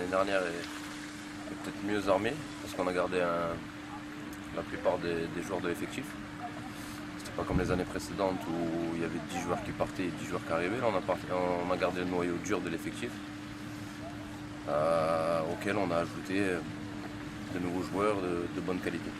l'année dernière est peut-être mieux armée parce qu'on a gardé la plupart des joueurs de l'effectif. C'était pas comme les années précédentes où il y avait 10 joueurs qui partaient et 10 joueurs qui arrivaient. Là, on a gardé le noyau dur de l'effectif auquel on a ajouté de nouveaux joueurs de bonne qualité.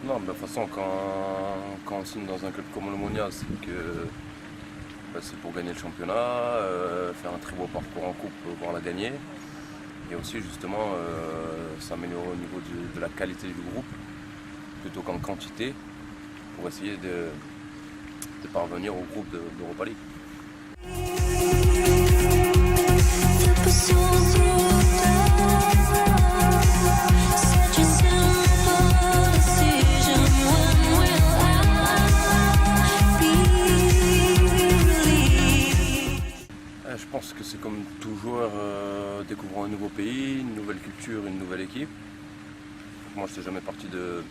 Non, de toute façon, quand on signe dans un club comme l'Omonia, c'est pour gagner le championnat, faire un très beau parcours en coupe, voire la gagner. Et aussi justement s'améliorer au niveau de la qualité du groupe, plutôt qu'en quantité, pour essayer de parvenir au groupe d'Europa League. Je pense que c'est comme tout joueur découvrant un nouveau pays, une nouvelle culture, une nouvelle équipe. Moi je ne suis jamais parti de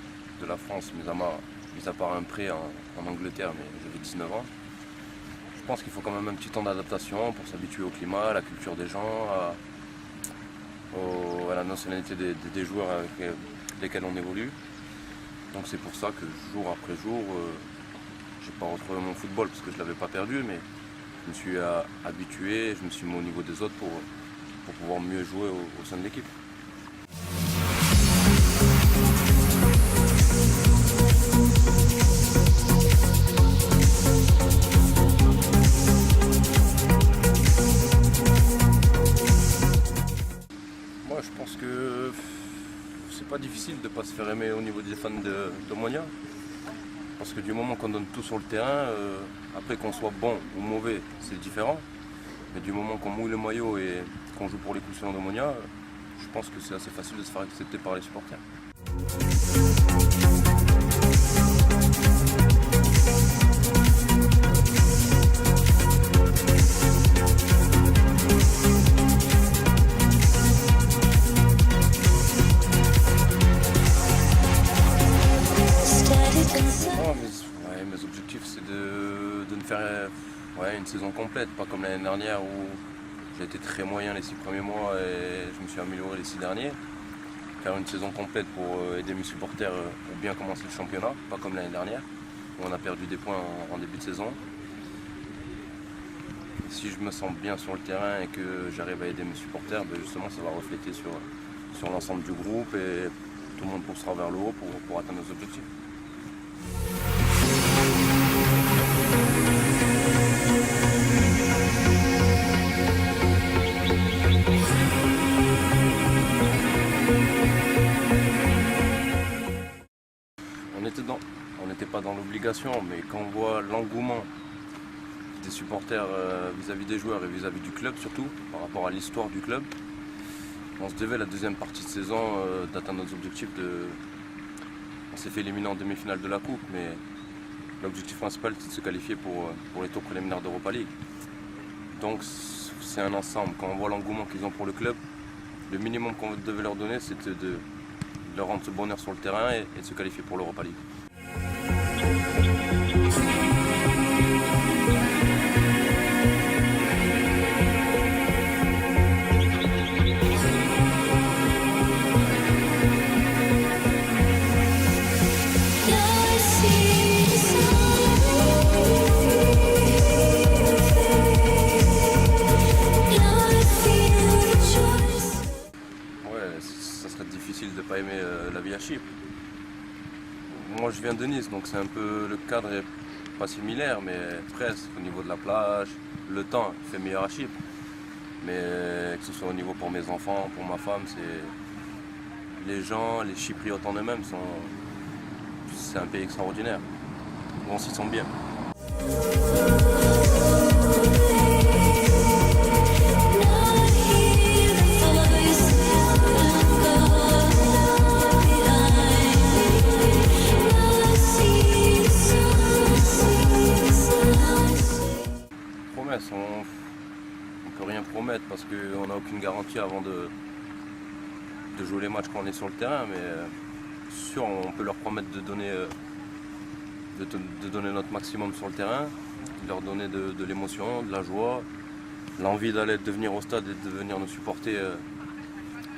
la France, mis à part un prêt en Angleterre, mais j'avais 19 ans. Je pense qu'il faut quand même un petit temps d'adaptation pour s'habituer au climat, à la culture des gens, à la nationalité des joueurs avec lesquels on évolue. Donc c'est pour ça que jour après jour, je n'ai pas retrouvé mon football parce que je ne l'avais pas perdu, mais je me suis habitué, je me suis mis au niveau des autres pour pouvoir mieux jouer au sein de l'équipe. Moi je pense que c'est pas difficile de ne pas se faire aimer au niveau des fans d'Omonia. Parce que du moment qu'on donne tout sur le terrain, après qu'on soit bon ou mauvais, c'est différent. Mais du moment qu'on mouille le maillot et qu'on joue pour les coups d'Omonia, je pense que c'est assez facile de se faire accepter par les supporters. Mes objectifs c'est de me faire une saison complète, pas comme l'année dernière où j'ai été très moyen les 6 premiers mois et je me suis amélioré les 6 derniers. Faire une saison complète pour aider mes supporters pour bien commencer le championnat, pas comme l'année dernière où on a perdu des points en début de saison. Et si je me sens bien sur le terrain et que j'arrive à aider mes supporters, justement ça va refléter sur l'ensemble du groupe et tout le monde poussera vers le haut pour atteindre nos objectifs. On n'était pas dans l'obligation, mais quand on voit l'engouement des supporters vis-à-vis des joueurs et vis-à-vis du club surtout, par rapport à l'histoire du club, on se devait la deuxième partie de saison d'atteindre nos objectifs. On s'est fait éliminer en demi-finale de la Coupe, mais l'objectif principal c'est de se qualifier pour les tours préliminaires d'Europa League. Donc c'est un ensemble. Quand on voit l'engouement qu'ils ont pour le club, le minimum qu'on devait leur donner c'était de leur rendre ce bonheur sur le terrain et de se qualifier pour l'Europa League. Ça serait difficile de ne pas aimer la vie à Chypre. Moi je viens de Nice, donc c'est un peu, le cadre est pas similaire, mais presque au niveau de la plage, le temps fait meilleur à Chypre. Mais que ce soit au niveau pour mes enfants, pour ma femme, les gens, les Chypriotes en eux-mêmes, c'est un pays extraordinaire, où on s'y sent bien. parce qu'on n'a aucune garantie avant de jouer les matchs quand on est sur le terrain, mais sûr, on peut leur promettre de donner notre maximum sur le terrain, de leur donner de l'émotion, de la joie, l'envie de venir au stade et de venir nous supporter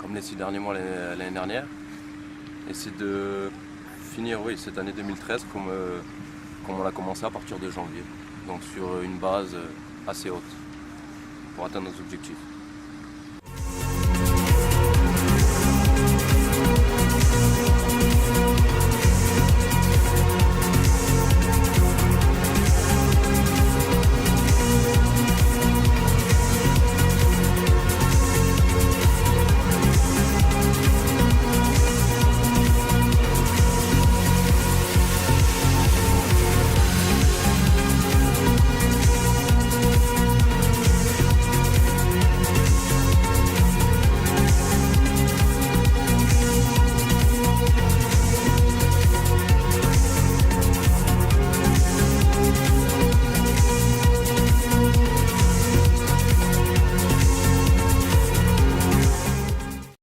comme les 6 derniers mois l'année dernière. Et c'est de finir cette année 2013 comme on l'a commencé à partir de janvier. Donc sur une base assez haute pour atteindre nos objectifs.